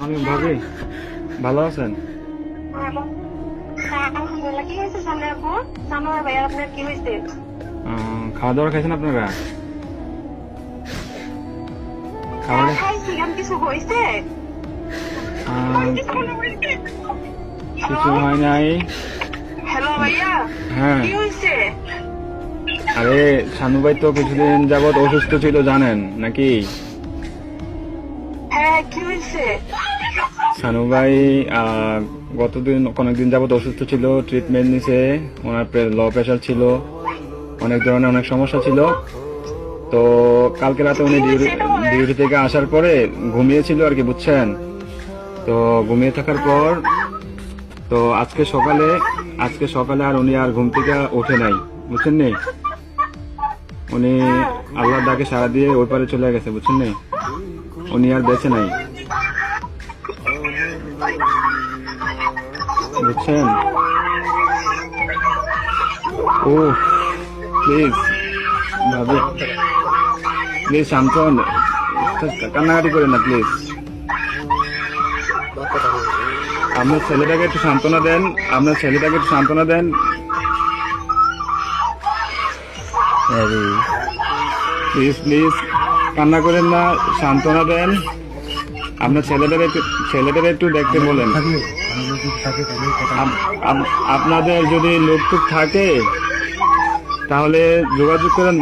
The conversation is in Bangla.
আমি ভাবি ভালো আছেন? আলহামদুলিল্লাহ। কি হয়েছে সামনে আপু? সানোয়ার ভাইয়া আপনার কি হয়েছে? খাওয়া দাওয়া খাইছেন আপনারা? হ্যাঁ খাবারে খাইছি। আমি কিছু হয়েছে? কিছু হয় নাই। হ্যালো ভাইয়া, হ্যাঁ, কি হয়েছে? আরে শানু ভাই তো কিছুদিন যাবত অসুস্থ ছিল জানেন নাকি? হ্যাঁ কি হয়েছে? শানু ভাই অনেকদিন যাবত অসুস্থ ছিল, ট্রিটমেন্ট নিছে। ওনার লো প্রেশার ছিল, অনেক ধরনের অনেক সমস্যা ছিল। তো কালকে রাতে উনি কি হয়েছে এটা বলেন। ডিউটি থেকে আসার পরে ঘুমিয়েছিল আর কি, বুঝছেন? তো ঘুমিয়ে থাকার পর তো আজকে সকালে আর উনি আর ঘুম থেকে ওঠে নাই, বুঝছেন নি? উনি হ্যাঁ আল্লাহর ডাকে সাড়া দিয়ে ওই পারে চলে গেছে, বুঝছেন নি? উনি আর বেঁচে নাই, বুঝছেন? ও প্লিজ ভাবি, প্লিজ শান্ত হন, কান্নাকাটি করেন না প্লিজ। আপনার ছেলেটাকে একটু সান্ত্বনা দেন, আপনার ছেলেটাকে একটু সান্ত্বনা দেন। প্লিজ প্লিজ কান্না করেন না, সান্ত্বনা দেন। আপনার ছেলেদের একটু দেখতে বলেন। আপনাদের যদি লোকটুক থাকে তাহলে যোগাযোগ করেন।